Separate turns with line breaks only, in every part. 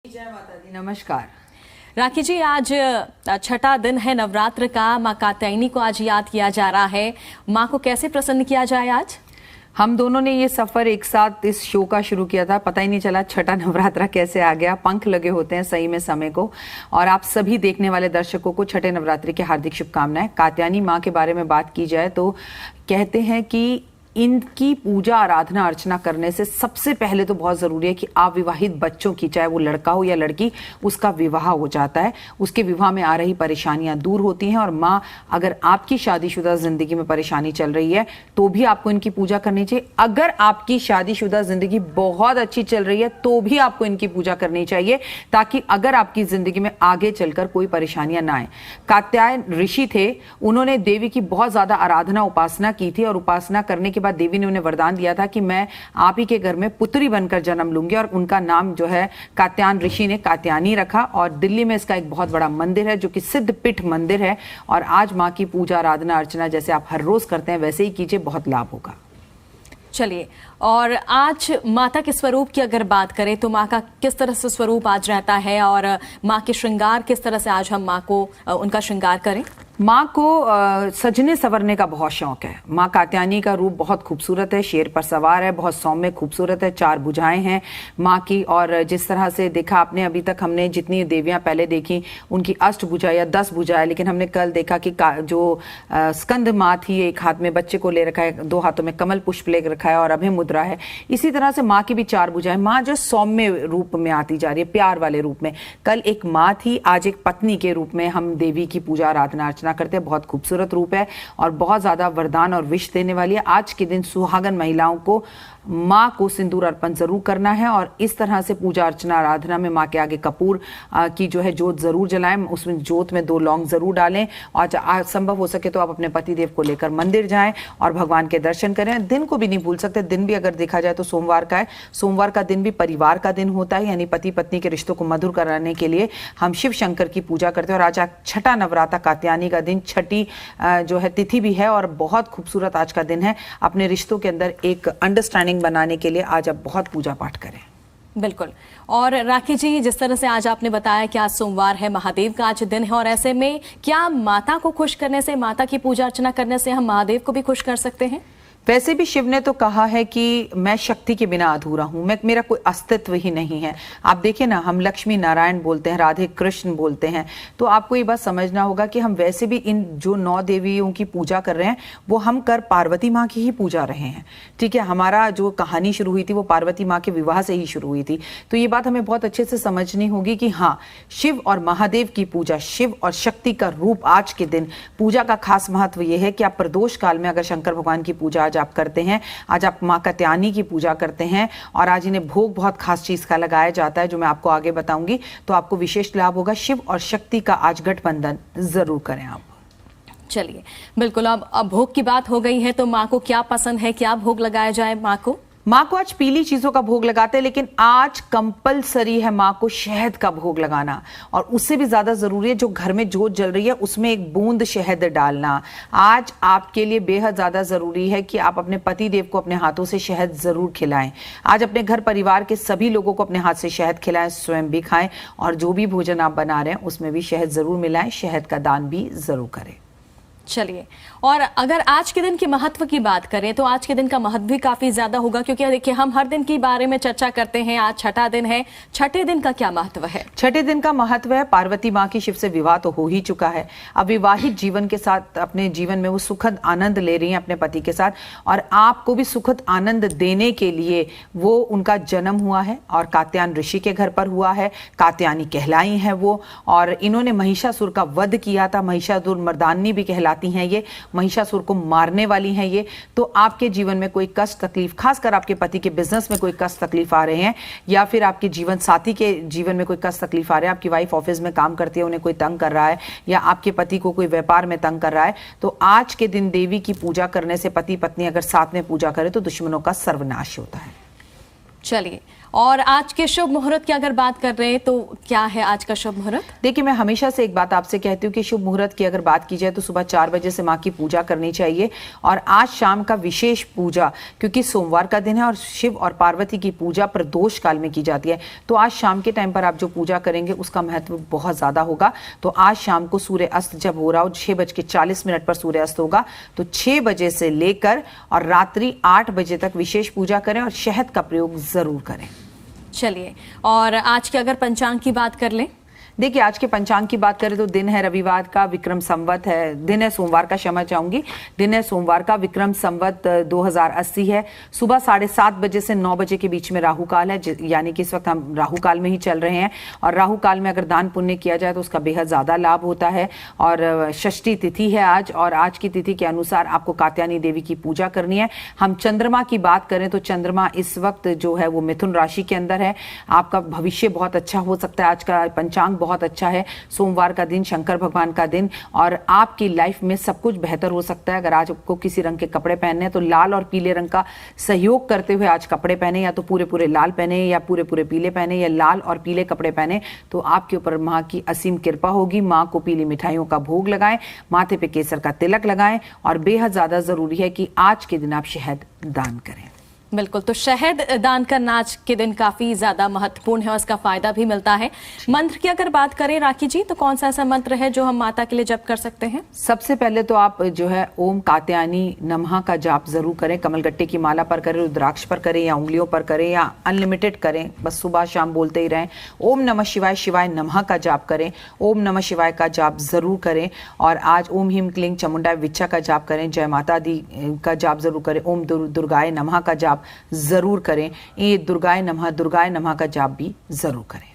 जय माता दी। नमस्कार
राखी जी, आज छठा दिन है नवरात्र का। माँ कात्यायनी को आज याद किया जा रहा है। माँ को कैसे प्रसन्न किया जाए आज?
हम दोनों ने ये सफर एक साथ इस शो का शुरू किया था, पता ही नहीं चला छठा नवरात्रा कैसे आ गया। पंख लगे होते हैं सही में समय को। और आप सभी देखने वाले दर्शकों को छठे नवरात्रि की हार्दिक शुभकामनाएं। कात्यायनी माँ के बारे में बात की जाए तो कहते हैं कि इनकी पूजा आराधना अर्चना करने से सबसे पहले तो बहुत जरूरी है कि अविवाहित बच्चों की, चाहे वो लड़का हो या लड़की, उसका विवाह हो जाता है। उसके विवाह में आ रही परेशानियां दूर होती हैं। और माँ, अगर आपकी शादीशुदा जिंदगी में परेशानी चल रही है तो भी आपको इनकी पूजा करनी चाहिए। अगर आपकी शादीशुदा जिंदगी बहुत अच्छी चल रही है तो भी आपको इनकी पूजा करनी चाहिए, ताकि अगर आपकी जिंदगी में आगे चलकर कोई परेशानियां ना आए। कात्यायन ऋषि थे, उन्होंने देवी की बहुत ज्यादा आराधना उपासना की थी और उपासना करने के बाद देवी ने उन्हें वरदान दिया था कि मैं आप ही के घर में पुत्री बनकर जन्म लूंगी। और उनका नाम जो है कात्यायन ऋषि ने कात्यायनी रखा। और दिल्ली में इसका एक बहुत बड़ा मंदिर है जो कि सिद्धपीठ मंदिर है। और आज माँ की पूजा आराधना अर्चना जैसे आप हर रोज करते हैं वैसे ही कीजिए, बहुत लाभ होगा।
चलिए, और आज माता के स्वरूप की अगर बात करें तो माँ का किस तरह से स्वरूप आज रहता है और माँ के श्रृंगार किस तरह से आज हम माँ को उनका श्रृंगार करें?
माँ को सजने संवरने का बहुत शौक है। माँ कात्यायनी का रूप बहुत खूबसूरत है, शेर पर सवार है, बहुत सौम्य खूबसूरत है, 4 भुजाएं हैं माँ की। और जिस तरह से देखा आपने, अभी तक हमने जितनी देवियां पहले देखी उनकी 8 भुजा या 10 भुजाएं, लेकिन हमने कल देखा कि जो स्कंद माँ थी, एक हाथ में बच्चे को ले रखा है, 2 हाथों में कमल पुष्प ले रखा है और अभय मुद्रा है। इसी तरह से माँ की भी 4 भुजाएं। माँ जो सौम्य रूप में आती जा रही है, प्यार वाले रूप में। कल एक माँ थी, आज एक पत्नी के रूप में हम देवी की पूजा आराधना अर्चना करते हैं। बहुत खूबसूरत रूप है और बहुत ज्यादा वरदान और विश देने वाली है। आज के दिन सुहागन महिलाओं को माँ को सिंदूर अर्पण जरूर करना है। और इस तरह से पूजा अर्चना आराधना में माँ के आगे कपूर की जो है जोत जरूर जलाएं, उसमें जोत में 2 लौंग जरूर डालें। और संभव हो सके तो आप अपने पतिदेव को लेकर मंदिर जाएं और भगवान के दर्शन करें। दिन को भी नहीं भूल सकते। दिन भी अगर देखा जाए तो सोमवार का है। सोमवार का दिन भी परिवार का दिन होता है, यानी पति पत्नी के रिश्तों को मधुर कराने के लिए हम शिव शंकर की पूजा करते हैं। और आज छठा नवरात्र कात्यायनी का दिन, छठी जो है तिथि भी है और बहुत खूबसूरत आज का दिन है। अपने रिश्तों के अंदर एक अंडरस्टैंडिंग बनाने के लिए आज आप बहुत पूजा पाठ करें।
बिल्कुल। और राखी जी, जिस तरह से आज आपने बताया कि आज सोमवार है, महादेव का आज दिन है, और ऐसे में क्या माता को खुश करने से, माता की पूजा अर्चना करने से हम महादेव को भी खुश कर सकते हैं?
वैसे भी शिव ने तो कहा है कि मैं शक्ति के बिना अधूरा हूं, मेरा कोई अस्तित्व ही नहीं है। आप देखिए ना, हम लक्ष्मी नारायण बोलते हैं, राधे कृष्ण बोलते हैं। तो आपको ये बात समझना होगा कि हम वैसे भी इन जो 9 देवियों की पूजा कर रहे हैं वो हम कर पार्वती माँ की ही पूजा रहे हैं। ठीक है, हमारा जो कहानी शुरू हुई थी वो पार्वती माँ के विवाह से ही शुरू हुई थी। तो ये बात हमें बहुत अच्छे से समझनी होगी कि हाँ, शिव और महादेव की पूजा, शिव और शक्ति का रूप आज के दिन पूजा का खास महत्व यह है कि आप प्रदोष काल में अगर शंकर भगवान की पूजा आज आप करते हैं, आज आप माँ कात्यायनी की पूजा करते हैं और आज इन्हें भोग बहुत खास चीज का लगाया जाता है जो मैं आपको आगे बताऊंगी, तो आपको विशेष लाभ होगा। शिव और शक्ति का आज गठबंधन जरूर करें आप।
चलिए, बिल्कुल। अब भोग की बात हो गई है तो माँ को क्या पसंद है, क्या भोग लगाया जाए माँ को?
माँ को आज पीली चीजों का भोग लगाते हैं, लेकिन आज कंपलसरी है माँ को शहद का भोग लगाना। और उससे भी ज्यादा जरूरी है, जो घर में जोत जल रही है उसमें 1 बूंद शहद डालना। आज आपके लिए बेहद ज्यादा जरूरी है कि आप अपने पति देव को अपने हाथों से शहद जरूर खिलाएं। आज अपने घर परिवार के सभी लोगों को अपने हाथ से शहद खिलाएं, स्वयं भी खाएं और जो भी भोजन आप बना रहे हैं उसमें भी शहद जरूर मिलाएं। शहद का दान भी जरूर करें।
चलिए, और अगर आज के दिन के महत्व की बात करें तो आज के दिन का महत्व भी काफी ज्यादा होगा, क्योंकि देखिए हम हर दिन के बारे में चर्चा करते हैं। आज छठा दिन है, छठे दिन का क्या महत्व है?
छठे दिन का महत्व है, पार्वती माँ की शिव से विवाह तो हो ही चुका है। अब विवाहित जीवन के साथ अपने जीवन में वो सुखद आनंद ले रही हैं अपने पति के साथ, और आपको भी सुखद आनंद देने के लिए वो उनका जन्म हुआ है और कात्यायन ऋषि के घर पर हुआ है। कात्यायनी कहलाई है वो, और इन्होंने महिषासुर का वध किया था। महिषासुर मर्दानी भी कहलाती हैं ये, महिषासुर को मारने वाली हैं ये। तो आपके जीवन में कोई कष्ट तकलीफ, खासकर आपके पति के बिजनेस में कोई कष्ट तकलीफ आ रहे हैं, या फिर आपके जीवन साथी के जीवन में कोई कष्ट तकलीफ आ रहे हैं, आपकी वाइफ ऑफिस में काम करती है उन्हें कोई तंग कर रहा है, या आपके पति को कोई व्यापार में तंग कर रहा है, तो आज के दिन देवी की पूजा करने से, पति पत्नी अगर साथ में पूजा करें तो दुश्मनों का सर्वनाश होता है।
चलिए, और आज के शुभ मुहूर्त की अगर बात कर रहे हैं तो क्या है आज का शुभ मुहूर्त?
देखिए, मैं हमेशा से एक बात आपसे कहती हूँ कि शुभ मुहूर्त की अगर बात की जाए तो सुबह 4 बजे से माँ की पूजा करनी चाहिए। और आज शाम का विशेष पूजा, क्योंकि सोमवार का दिन है और शिव और पार्वती की पूजा प्रदोष काल में की जाती है, तो आज शाम के टाइम पर आप जो पूजा करेंगे उसका महत्व बहुत ज्यादा होगा। तो आज शाम को सूर्य अस्त जब हो रहा हो, 6:40 पर सूर्य अस्त होगा, तो 6 बजे से लेकर और रात्रि 8 बजे तक विशेष पूजा करें और शहद का प्रयोग जरूर करें।
चलिए, और आज के अगर पंचांग की बात कर लें।
देखिए, आज के पंचांग की बात करें तो दिन है रविवार का, विक्रम संवत है, दिन है सोमवार का, क्षमा चाहूंगी, दिन है सोमवार का, विक्रम संवत 2080 है। सुबह 7:30 बजे से 9 बजे के बीच में राहु काल है, यानी कि इस वक्त हम राहु काल में ही चल रहे हैं। और राहु काल में अगर दान पुण्य किया जाए तो उसका बेहद ज्यादा लाभ होता है। और षष्ठी तिथि है आज, और आज की तिथि के अनुसार आपको कात्यायनी देवी की पूजा करनी है। हम चंद्रमा की बात करें तो चंद्रमा इस वक्त जो है वो मिथुन राशि के अंदर है। आपका भविष्य बहुत अच्छा हो सकता है। आज का पंचांग बहुत अच्छा है। सोमवार का दिन, शंकर भगवान का दिन, और आपकी लाइफ में सब कुछ बेहतर हो सकता है। अगर आज आपको किसी रंग के कपड़े पहनने हैं तो लाल और पीले रंग का सहयोग करते हुए आज कपड़े पहने, या तो पूरे पूरे लाल पहने या पूरे पूरे पीले पहने, या लाल और पीले कपड़े पहने, तो आपके ऊपर माँ की असीम कृपा होगी। माँ को पीली मिठाइयों का भोग लगाएं, माथे पे केसर का तिलक लगाएं, और बेहद ज्यादा जरूरी है कि आज के दिन आप शहद दान करें।
बिल्कुल, तो शहद दान करना आज के दिन काफी ज्यादा महत्वपूर्ण है और उसका फायदा भी मिलता है। मंत्र की अगर बात करें राखी जी, तो कौन सा ऐसा मंत्र है जो हम माता के लिए जप कर सकते हैं?
सबसे पहले तो आप जो है ओम कात्यायनी नमः का जाप जरूर करें। कमलगट्टे की माला पर करें, रुद्राक्ष पर करें, या उंगलियों पर करें, या अनलिमिटेड करें, बस सुबह शाम बोलते ही रहें। ओम नमः शिवाय शिवाय नमः का जाप करें, ओम नमः शिवाय का जाप जरूर करें। और आज ओम ह्रीं क्लीं चामुंडाय विच्चा का जाप करें, जय माता दी का जाप जरूर करें, ओम दुर्गाय नमः का जाप जरूर करें। ये दुर्गाय नमः का जाप भी जरूर करें।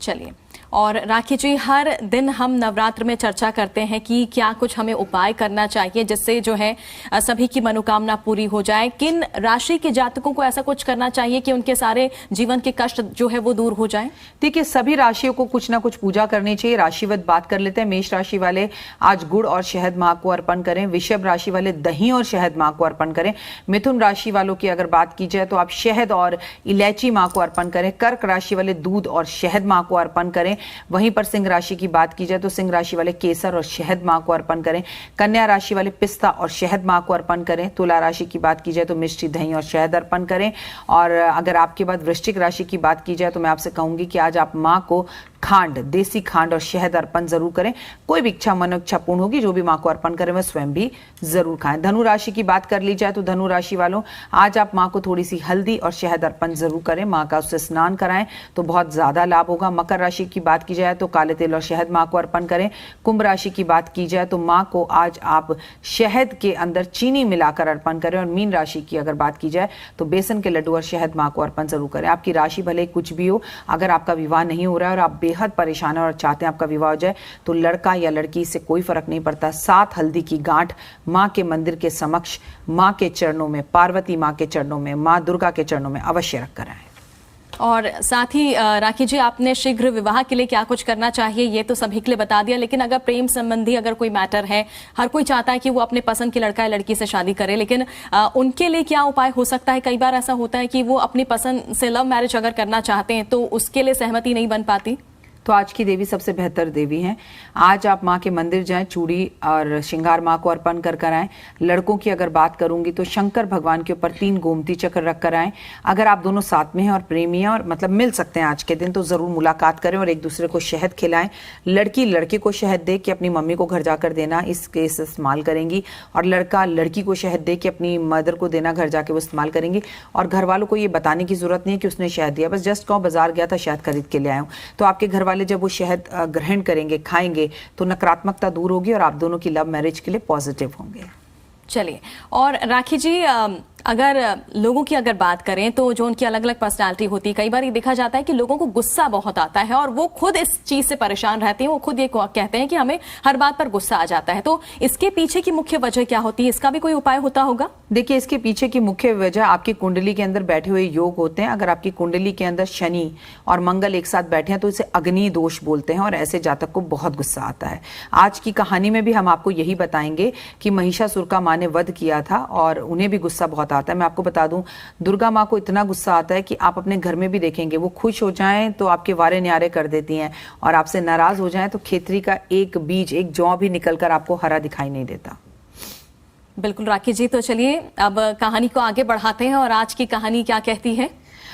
चलिए, और राखी जी, हर दिन हम नवरात्र में चर्चा करते हैं कि क्या कुछ हमें उपाय करना चाहिए जिससे जो है सभी की मनोकामना पूरी हो जाए। किन राशि के जातकों को ऐसा कुछ करना चाहिए कि उनके सारे जीवन के कष्ट जो है वो दूर हो जाए?
देखिए, सभी राशियों को कुछ ना कुछ पूजा करनी चाहिए। राशिवत बात कर लेते हैं। मेष राशि वाले आज गुड़ और शहद माँ को अर्पण करें। वृषभ राशि वाले दही और शहद माँ को अर्पण करें। मिथुन राशि वालों की अगर बात की जाए तो आप शहद और इलायची माँ को अर्पण करें। कर्क राशि वाले दूध और शहद माँ को अर्पण करें। वहीं पर सिंह राशि की बात की जाए तो सिंह राशि वाले केसर और शहद माँ को अर्पण करें। कन्या राशि वाले पिस्ता और शहद माँ को अर्पण करें। तुला राशि की बात की जाए तो मिष्टी, दही और शहद अर्पण करें। और अगर आपके बाद वृश्चिक राशि की बात की जाए तो मैं आपसे कहूंगी कि आज आप माँ को खांड, देसी खांड और शहद अर्पण जरूर करें। कोई भी इच्छा मन इच्छा पूर्ण होगी, जो भी माँ को अर्पण करें वह स्वयं भी जरूर खाएं। धनु राशि की बात कर ली जाए तो धनु राशि वालों आज आप माँ को थोड़ी सी हल्दी और शहद अर्पण जरूर करें। माँ का उससे स्नान कराएं तो बहुत ज्यादा लाभ होगा। मकर राशि की बात की जाए तो काले तिल और शहद माँ को अर्पण करें। कुंभ राशि की बात की जाए तो माँ को आज आप शहद के अंदर चीनी मिलाकर अर्पण करें। और मीन राशि की अगर बात की जाए तो बेसन के लड्डू और शहद माँ को अर्पण जरूर करें। आपकी राशि भले कुछ भी हो, अगर आपका विवाह नहीं हो रहा है और आप बेहद परेशान है और चाहते हैं आपका विवाह हो जाए, तो लड़का या लड़की से कोई फर्क नहीं पड़ता, 7 हल्दी की गांठ माँ के मंदिर के समक्ष, माँ के चरणों में, पार्वती माँ के चरणों में, माँ दुर्गा के चरणों में अवश्य रख कर आए।
और साथ ही राखी जी, आपने शीघ्र विवाह के लिए क्या कुछ करना चाहिए ये तो सभी के लिए बता दिया, लेकिन अगर प्रेम संबंधी अगर कोई मैटर है, हर कोई चाहता है कि वो अपने पसंद के लड़का या लड़की से शादी करे, लेकिन उनके लिए क्या उपाय हो सकता है? कई बार ऐसा होता है कि वो अपनी पसंद से लव मैरिज अगर करना चाहते हैं तो उसके लिए सहमति नहीं बन पाती।
तो आज की देवी सबसे बेहतर देवी हैं। आज आप माँ के मंदिर जाएं, चूड़ी और श्रृंगार माँ को अर्पण कर कर आएं। लड़कों की अगर बात करूंगी तो शंकर भगवान के ऊपर 3 गोमती चक्र रख कर आएं। अगर आप दोनों साथ में हैं और प्रेमी हैं और मतलब मिल सकते हैं आज के दिन, तो जरूर मुलाकात करें और एक दूसरे को शहद खिलाएं। लड़की लड़के को शहद दे के अपनी मम्मी को घर जाकर देना, इसके इस्तेमाल करेंगी। और लड़का लड़की को शहद दे के अपनी मदर को देना, घर जाके वो इस्तेमाल करेंगी। और घर वालों को ये बताने की जरूरत नहीं है कि उसने शहद दिया, बस जस्ट कहो बाजार गया था शहद खरीद के ले आया हूँ। तो आपके घर वाले जब वो शहद ग्रहण करेंगे, खाएंगे, तो नकारात्मकता दूर होगी और आप दोनों की लव मैरिज के लिए पॉजिटिव होंगे।
चलिए, और राखी जी, अगर लोगों की अगर बात करें तो जो उनकी अलग अलग पर्सनालिटी होती है, कई बार ये देखा जाता है कि लोगों को गुस्सा बहुत आता है और वो खुद इस चीज से परेशान रहते हैं। वो खुद ये कहते हैं कि हमें हर बात पर गुस्सा आ जाता है। तो इसके पीछे की मुख्य वजह क्या होती है? इसका भी कोई उपाय होता होगा?
देखिए, इसके पीछे की मुख्य वजह आपकी कुंडली के अंदर बैठे हुए योग होते हैं। अगर आपकी कुंडली के अंदर शनि और मंगल एक साथ बैठे हैं तो इसे अग्नि दोष बोलते हैं और ऐसे जातक को बहुत गुस्सा आता है। आज की कहानी में भी हम आपको यही बताएंगे कि महिषासुर का माँ ने वध किया था और उन्हें भी गुस्सा बहुत बहुत आता है। मैं आपको बता दूं, दुर्गा माँ को इतना गुस्सा आता है कि आप अपने घर में भी देखेंगे, वो खुश हो जाएं तो आपके वारे न्यारे कर देती हैं, और आपसे नाराज हो जाएं तो खेतरी का एक बीज, एक जौ भी निकलकर आपको हरा दिखाई नहीं देता।
बिल्कुल राखी जी, तो चलिए अब कहानी को आगे बढ़ाते हैं और आज की कहानी क्या कहती है।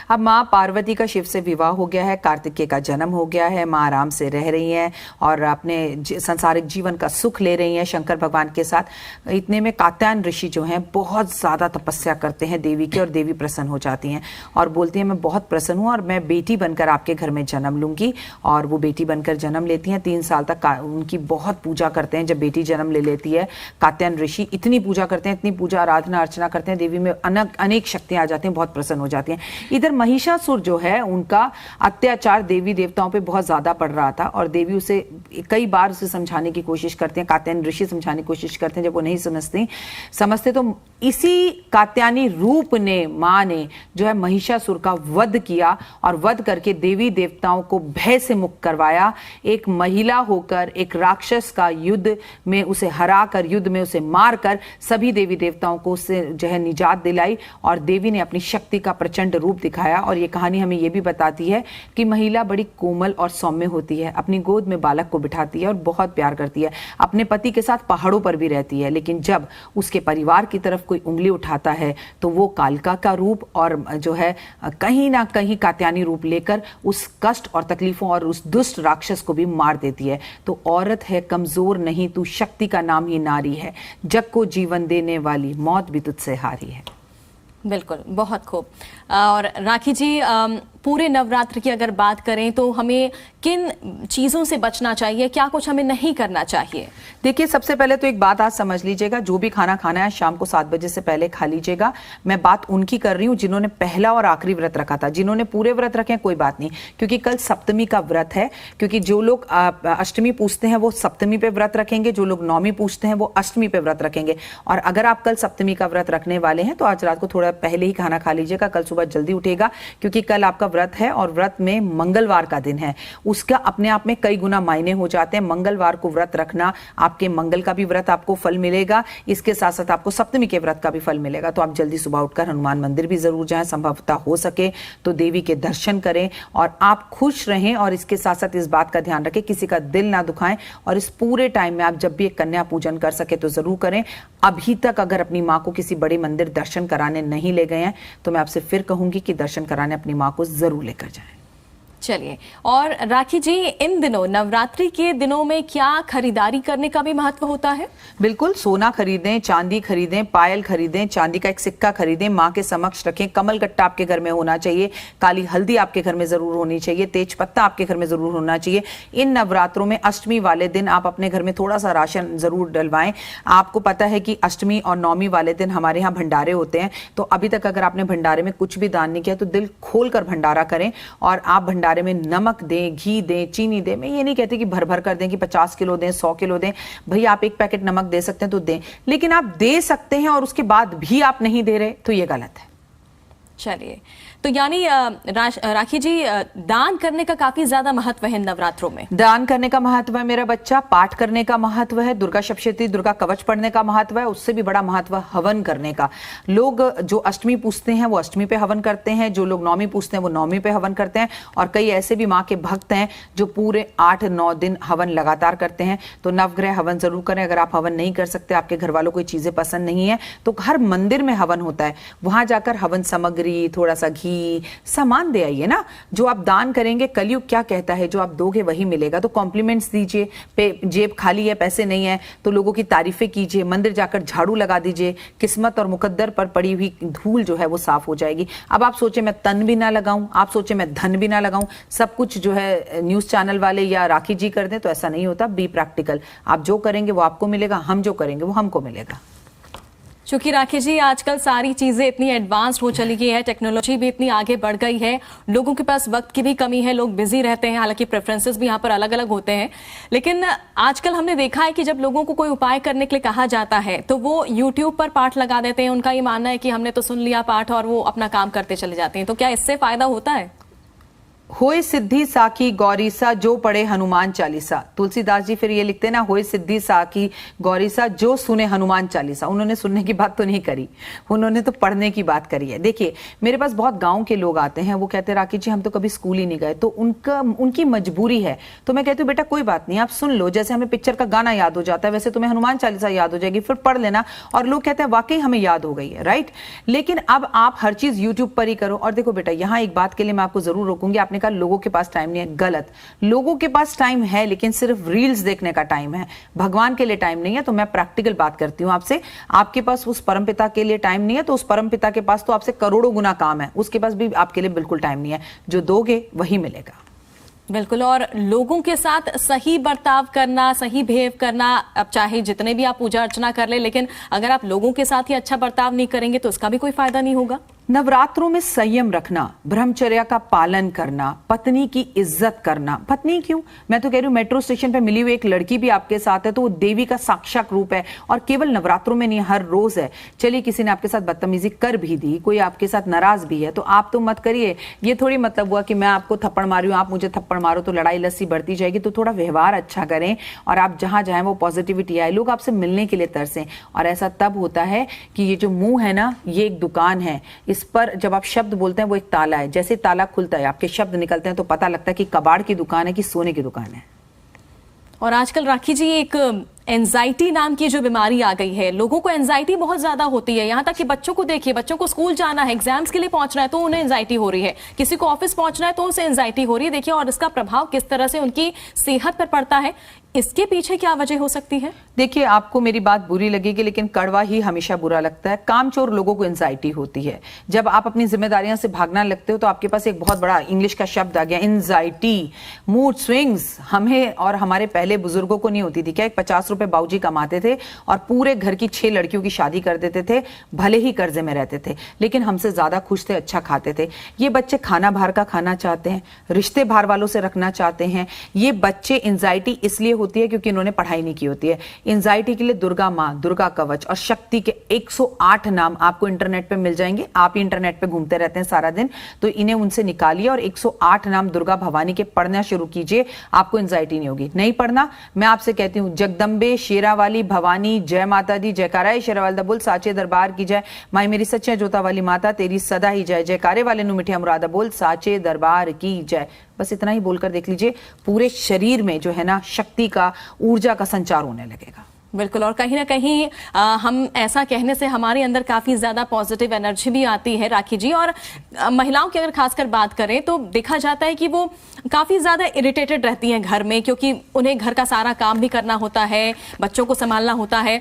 अब माँ पार्वती का शिव से विवाह हो गया है, कार्तिकेय का जन्म हो गया है, माँ आराम से रह रही हैं और अपने सांसारिक जीवन का सुख ले रही हैं शंकर भगवान के साथ। इतने में कात्यायन ऋषि जो हैं बहुत ज़्यादा तपस्या करते हैं देवी की, और देवी प्रसन्न हो जाती हैं और बोलती हैं मैं बहुत प्रसन्न हूँ और मैं बेटी बनकर आपके घर में जन्म लूंगी। और वो बेटी बनकर जन्म लेती हैं। 3 साल तक उनकी बहुत पूजा करते हैं। जब बेटी जन्म ले लेती है, कात्यायन ऋषि इतनी पूजा करते हैं, इतनी पूजा आराधना अर्चना करते हैं, देवी में अनेक शक्तियाँ आ जाती हैं, बहुत प्रसन्न हो जाती हैं। इधर महिषासुर जो है, उनका अत्याचार देवी देवताओं पे बहुत ज्यादा पड़ रहा था और देवी उसे कई बार उसे समझाने की कोशिश करते हैं, कात्यायन ऋषि समझाने की कोशिश करते हैं। जब वो नहीं समझते तो इसी कात्यायनी रूप ने, माँ ने जो है महिषासुर का वध किया और वध करके देवी देवताओं को भय से मुक्त करवाया। एक महिला होकर एक राक्षस का युद्ध में उसे हराकर, युद्ध में उसे मारकर सभी देवी देवताओं को उससे जो है निजात दिलाई और देवी ने अपनी शक्ति का प्रचंड रूप दिखाया। और ये कहानी हमें ये भी बताती है कि महिला बड़ी कोमल और सौम्य होती है, अपनी गोद में बालक को बिठाती है और बहुत प्यार करती है, अपने पति के साथ पहाड़ों पर भी रहती है। लेकिन जब उसके परिवार की तरफ कोई उंगली उठाता है तो वो कालिका का रूप और जो है कहीं ना कहीं कात्यायनी रूप लेकर उस कष्ट और तकलीफों और उस दुष्ट राक्षस को भी मार देती है। तो औरत है, कमजोर नहीं, तू शक्ति का नाम ही नारी है, जग को जीवन देने वाली, मौत भी तुझसे हारी है।
बिल्कुल, बहुत खूब। और राखी जी, पूरे नवरात्र की अगर बात करें तो हमें किन चीजों से बचना चाहिए, क्या कुछ हमें नहीं करना चाहिए?
देखिए, सबसे पहले तो एक बात आज समझ लीजिएगा, जो भी खाना खाना है शाम को 7 बजे से पहले खा लीजिएगा। मैं बात उनकी कर रही हूँ जिन्होंने पहला और आखिरी व्रत रखा था। जिन्होंने पूरे व्रत रखे हैं कोई बात नहीं, क्योंकि कल सप्तमी का व्रत है। क्योंकि जो लोग अष्टमी पूछते हैं वो सप्तमी पे व्रत रखेंगे, जो लोग नौमी पूछते हैं वो अष्टमी पे व्रत रखेंगे। और अगर आप कल सप्तमी का व्रत रखने वाले हैं तो आज रात को थोड़ा पहले ही खाना खा लीजिएगा, कल सुबह जल्दी उठेगा, क्योंकि कल आपका व्रत है और व्रत में मंगलवार का दिन है। उसका अपने आप में कई गुना मायने हो जाते हैं। मंगलवार को व्रत रखना, आपके मंगल का भी व्रत आपको फल मिलेगा, इसके साथ साथ आपको सप्तमी के व्रत का भी फल मिलेगा। तो आप जल्दी सुबह उठकर हनुमान मंदिर भी जरूर जाएं, संभवतः हो सके तो देवी के दर्शन करें और आप खुश रहें। और इसके साथ साथ इस बात का ध्यान रखें, किसी का दिल ना दुखाएं। और इस पूरे टाइम में आप जब भी एक कन्या पूजन कर सके तो जरूर करें। अभी तक अगर अपनी माँ को किसी बड़े मंदिर दर्शन कराने नहीं ले गए हैं तो मैं आपसे फिर कहूंगी कि दर्शन कराने अपनी माँ को जरूर लेकर जाएं।
चलिए, और राखी जी, इन दिनों नवरात्रि के दिनों में क्या खरीदारी करने का भी महत्व होता है?
बिल्कुल, सोना खरीदें, चांदी खरीदें, पायल खरीदें, चांदी का एक सिक्का खरीदें, माँ के समक्ष रखें। कमल गट्टा आपके घर में होना चाहिए, काली हल्दी आपके घर में जरूर होनी चाहिए, तेज पत्ता आपके घर में जरूर होना चाहिए। इन नवरात्रों में अष्टमी वाले दिन आप अपने घर में थोड़ा सा राशन जरूर डलवाएं। आपको पता है कि अष्टमी और नौमी वाले दिन हमारे यहाँ भंडारे होते हैं, तो अभी तक अगर आपने भंडारे में कुछ भी दान नहीं किया तो दिल खोलकर भंडारा करें। और आप भंडारे में नमक दें, घी दें, चीनी दें। मैं ये नहीं कहती कि भर भर कर दें कि 50 किलो दें, 100 किलो दें। भैया आप एक पैकेट नमक दे सकते हैं तो दें, लेकिन आप दे सकते हैं और उसके बाद भी आप नहीं दे रहे तो ये गलत है।
चलिए, तो यानी राखी जी, दान करने का काफी ज्यादा महत्व है नवरात्रों में।
दान करने का महत्व है मेरा बच्चा, पाठ करने का महत्व है, दुर्गा सप्तशती, दुर्गा कवच पढ़ने का महत्व है, उससे भी बड़ा महत्व हवन करने का। लोग जो अष्टमी पूछते हैं वो अष्टमी पे हवन करते हैं, जो लोग नौमी पूछते हैं वो नौमी पे हवन करते हैं, और कई ऐसे भी माँ के भक्त हैं जो पूरे 8-9 दिन हवन लगातार करते हैं। तो नवग्रह हवन जरूर करें। अगर आप हवन नहीं कर सकते, आपके घर वालों को चीजें पसंद नहीं है, तो हर मंदिर में हवन होता है, वहां जाकर हवन सामग्री, थोड़ा सा घी, सामान दे आइए ना। जो आप दान करेंगे, कलयुग क्या कहता है, जो आप दोगे वही मिलेगा। तो कॉम्प्लीमेंट्स दीजिए, जेब खाली है, पैसे नहीं है तो लोगों की तारीफें कीजिए, मंदिर जाकर झाड़ू लगा दीजिए, किस्मत और मुकद्दर पर पड़ी हुई धूल जो है वो साफ हो जाएगी। अब आप सोचे मैं तन भी ना लगाऊं, आप सोचे मैं धन भी ना लगाऊं, सब कुछ जो है न्यूज चैनल वाले या राखी जी कर दें, तो ऐसा नहीं होता। बी प्रैक्टिकल, आप जो करेंगे वो आपको मिलेगा, हम जो करेंगे वो हमको मिलेगा।
चूंकि राखी जी, आजकल सारी चीजें इतनी एडवांस्ड हो चली गई है, टेक्नोलॉजी भी इतनी आगे बढ़ गई है, लोगों के पास वक्त की भी कमी है, लोग बिजी रहते हैं, हालांकि प्रेफरेंसेस भी यहाँ पर अलग अलग होते हैं। लेकिन आजकल हमने देखा है कि जब लोगों को कोई उपाय करने के लिए कहा जाता है तो वो यूट्यूब पर पाठ लगा देते हैं। उनका ये मानना है कि हमने तो सुन लिया पाठ और वो अपना काम करते चले जाते हैं। तो क्या इससे फायदा होता है?
होए सिद्धि साखी गौरीसा जो पढ़े हनुमान चालीसा। तुलसीदास जी फिर ये लिखते ना, होए सिद्धि साखी गौरीसा जो सुने हनुमान चालीसा। उन्होंने सुनने की बात तो नहीं करी, उन्होंने तो पढ़ने की बात करी है। देखिए मेरे पास बहुत गांव के लोग आते हैं, वो कहते हैं राखी जी हम तो कभी स्कूल ही नहीं गए, तो उनकी मजबूरी है। तो मैं कहती हूँ बेटा कोई बात नहीं, आप सुन लो, जैसे हमें पिक्चर का गाना याद हो जाता है वैसे तुम्हें हनुमान चालीसा याद हो जाएगी, फिर पढ़ लेना। और लोग कहते हैं वाकई हमें याद हो गई है, राइट। लेकिन अब आप हर चीज यूट्यूब पर ही करो। और देखो बेटा यहाँ एक बात के लिए मैं आपको जरूर रोकूंगी, आपने कहा लोगों के पास टाइम नहीं है, गलत। लोगों के पास टाइम है लेकिन सिर्फ रील्स देखने का टाइम है, भगवान के लिए टाइम नहीं है। तो मैं प्रैक्टिकल बात करती हूं आपसे, आपके पास उस परमपिता के लिए टाइम नहीं है तो उस परमपिता के पास तो आपसे करोड़ों गुना काम है, उसके पास भी आपके लिए बिल्कुल टाइम नहीं है। जो दोगे वही मिलेगा।
बिल्कुल। और लोगों के साथ सही बर्ताव करना, सही बिहेव करना, अब चाहे जितने भी आप पूजा अर्चना कर ले, लेकिन अगर आप लोगों के साथ ही अच्छा बर्ताव नहीं करेंगे तो उसका भी कोई फायदा नहीं होगा।
नवरात्रों में संयम रखना, ब्रह्मचर्य का पालन करना, पत्नी की इज्जत करना। पत्नी क्यों, मैं तो कह रही हूं मेट्रो स्टेशन पे मिली हुई एक लड़की भी आपके साथ है तो वो देवी का साक्षात रूप है। और केवल नवरात्रों में नहीं, हर रोज है। चलिए किसी ने आपके साथ बदतमीजी कर भी दी, कोई आपके साथ नाराज भी है, तो आप तो मत करिए। ये थोड़ी मतलब हुआ कि मैं आपको थप्पड़ मारी हूं, आप मुझे थप्पड़ मारो तो लड़ाई लस्सी बढ़ती जाएगी। तो थोड़ा व्यवहार अच्छा करें और आप जहां जाएं वो पॉजिटिविटी आए, लोग आपसे मिलने के लिए तरसें। और ऐसा तब होता है कि ये जो मुंह है ना, ये एक दुकान है, इस पर जब आप शब्द बोलते हैं वो एक ताला है, जैसे ताला खुलता है आपके शब्द निकलते हैं तो पता लगता है कि कबाड़ की दुकान है कि सोने की दुकान है।
और आजकल राखी जी एक एंजाइटी नाम की जो बीमारी आ गई है, लोगों को एंजाइटी बहुत ज्यादा होती है। यहाँ तक कि बच्चों को देखिए, बच्चों को स्कूल जाना है, एग्जाम्स के लिए पहुंचना है तो उन्हें एंजाइटी हो रही है, किसी को ऑफिस पहुंचना है तो उसे एंजाइटी हो रही है। देखिए और इसका प्रभाव किस तरह से उनकी सेहत पर पड़ता है, इसके पीछे क्या वजह हो सकती है?
देखिए आपको मेरी बात बुरी लगेगी लेकिन कड़वा ही हमेशा बुरा लगता है। कामचोर लोगों को एंजाइटी होती है। जब आप अपनी जिम्मेदारियां से भागना लगते हो तो आपके पास एक बहुत बड़ा इंग्लिश का शब्द आ गया, एंजाइटी, मूड स्विंग्स। हमें और हमारे पहले बुजुर्गों को नहीं होती थी क्या? 50 रुपए बाबूजी कमाते थे और पूरे घर की 6 लड़कियों की शादी कर देते थे, भले ही कर्जे में रहते थे लेकिन हमसे ज्यादा खुश थे, अच्छा खाते थे। ये बच्चे खाना बाहर का खाना चाहते हैं, रिश्ते बाहर वालों से रखना चाहते हैं। ये बच्चे एंजाइटी इसलिए होती है क्योंकि इन्होंने पढ़ाई नहीं की होती है। एंजाइटी के लिए दुर्गा माँ, दुर्गा कवच और शक्ति के 108 नाम आपको इंटरनेट पे मिल जाएंगे। आप ही इंटरनेट पे घूमते रहते हैं सारा दिन, तो इन्हें उनसे निकालिए और 108 नाम दुर्गा भवानी के पढ़ना शुरू कीजिए, आपको एंजाइटी नहीं होगी। नहीं पढ़ना, मैं आपसे कहती हूँ जगदम्बे शेरावाली भवानी जय माता दी, जयकारा शेरावाली दा बोल, साचे दरबार की जय, माई मेरी सच्चे जोता वाली माता तेरी सदा ही जय, जयकारे वाले नु मिठिया मुरादा बोल, साचे दरबार की जय। बस इतना ही बोलकर देख लीजिए, पूरे शरीर में जो है ना शक्ति का, ऊर्जा का संचार होने लगेगा।
बिल्कुल। और कहीं ना कहीं हम ऐसा कहने से हमारे अंदर काफी ज्यादा पॉजिटिव एनर्जी भी आती है राखी जी। और महिलाओं की अगर खासकर बात करें तो देखा जाता है कि वो काफी ज्यादा इरिटेटेड रहती हैं घर में, क्योंकि उन्हें घर का सारा काम भी करना होता है, बच्चों को संभालना होता है,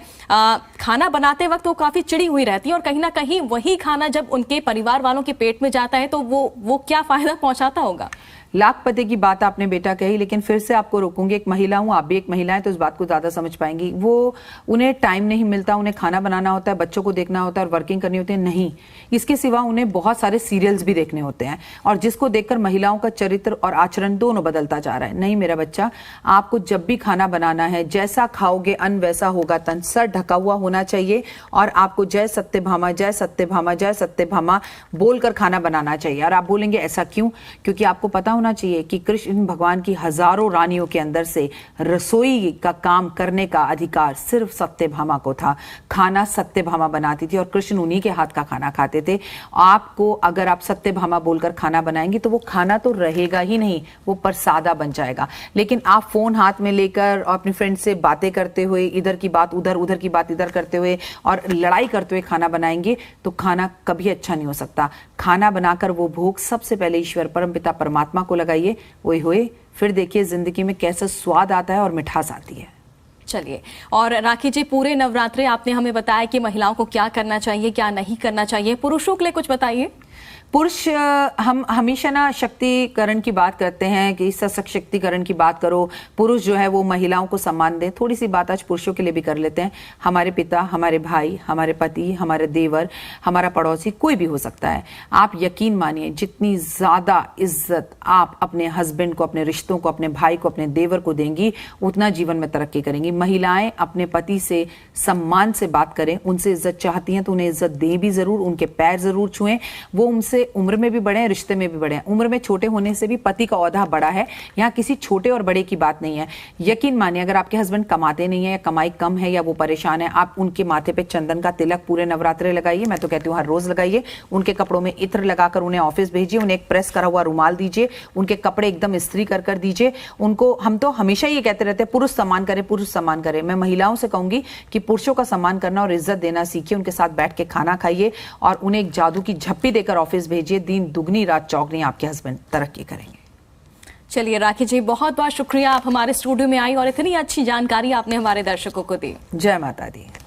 खाना बनाते वक्त वो काफी चिड़ी हुई रहती है। और कहीं ना कहीं वही खाना जब उनके परिवार वालों के पेट में जाता है तो वो क्या फायदा पहुंचाता होगा?
लाख पते की बात आपने बेटा कही, लेकिन फिर से आपको रोकूंगी, एक महिला हूं, आप भी एक महिला है तो इस बात को ज्यादा समझ पाएंगी। वो उन्हें टाइम नहीं मिलता, उन्हें खाना बनाना होता है, बच्चों को देखना होता है और वर्किंग करनी होती है, नहीं, इसके सिवा उन्हें बहुत सारे सीरियल्स भी देखने होते हैं और जिसको देखकर महिलाओं का चरित्र और आचरण दोनों बदलता जा रहा है। नहीं मेरा बच्चा, आपको जब भी खाना बनाना है, जैसा खाओगे अन्न वैसा होगा तन, सर ढका हुआ होना चाहिए और आपको जय सत्यभामा, जय सत्यभामा, जय सत्यभामा बोलकर खाना बनाना चाहिए। और आप बोलेंगे ऐसा क्यों? क्योंकि आपको पता होना चाहिए कि कृष्ण भगवान की हजारों रानियों के अंदर से रसोई का काम करने का अधिकार सिर्फ सत्यभामा को था। खाना सत्यभामा बनाती थी और कृष्ण उन्हीं के हाथ का खाना खाते थे। आपको अगर आप सत्यभामा बोलकर खाना बनाएंगे तो वो खाना तो रहेगा ही नहीं, वो प्रसादा बन जाएगा। लेकिन आप फोन हाथ में लेकर और अपने फ्रेंड से बातें करते हुए, इधर की बात उधर, उधर की बात इधर करते हुए और लड़ाई करते हुए खाना बनाएंगे तो खाना कभी अच्छा नहीं हो सकता। खाना बनाकर वो भोग सबसे पहले ईश्वर परमपिता परमात्मा को लगाइए, ओए होए, फिर देखिए जिंदगी में कैसा स्वाद आता है और मिठास आती है।
चलिए, और राखी जी पूरे नवरात्रे आपने हमें बताया कि महिलाओं को क्या करना चाहिए, क्या नहीं करना चाहिए। पुरुषों के लिए कुछ बताइए।
पुरुष, हम हमेशा ना शक्तिकरण की बात करते हैं कि सशक्तिकरण की बात करो, पुरुष जो है वो महिलाओं को सम्मान दें। थोड़ी सी बात आज पुरुषों के लिए भी कर लेते हैं। हमारे पिता, हमारे भाई, हमारे पति, हमारे देवर, हमारा पड़ोसी, कोई भी हो सकता है। आप यकीन मानिए जितनी ज्यादा इज्जत आप अपने हस्बैंड को, अपने रिश्तों को, अपने भाई को, अपने देवर को देंगी, उतना जीवन में तरक्की करेंगी। महिलाएं अपने पति से सम्मान से बात करें, उनसे इज्जत चाहती हैं तो उन्हें इज्जत दें भी जरूर, उनके पैर जरूर छुएं। वो वो उनसे उम्र में भी बड़े हैं, रिश्ते में भी बड़े हैं। उम्र में छोटे होने से भी पति का ओहदा बड़ा है। यहाँ किसी छोटे और बड़े की बात नहीं है। यकीन मानिए, अगर आपके हस्बैंड कमाते नहीं है या कमाई कम है या वो परेशान है, आप उनके माथे पे चंदन का तिलक पूरे नवरात्रे लगाइए। मैं तो कहती हूँ हर रोज लगाइए। उनके कपड़ों में इत्र लगाकर उन्हें ऑफिस भेजिए। उन्हें एक प्रेस करा हुआ रुमाल दीजिए। उनके कपड़े एकदम इस्त्री कर दीजिए उनको। हम तो हमेशा ये कहते रहते हैं पुरुष सम्मान करे, पुरुष सम्मान करे। मैं महिलाओं से कहूंगी कि पुरुषों का सम्मान करना और इज्जत देना सीखिए। उनके साथ बैठ के खाना खाइए और उन्हें एक जादू की झप्पी देकर ऑफिस भेजिए। दिन दुगनी रात चौगनी आपके हस्बैंड तरक्की करेंगे।
चलिए राखी जी, बहुत बहुत शुक्रिया, आप हमारे स्टूडियो में आई और इतनी अच्छी जानकारी आपने हमारे दर्शकों को दी।
जय माता दी।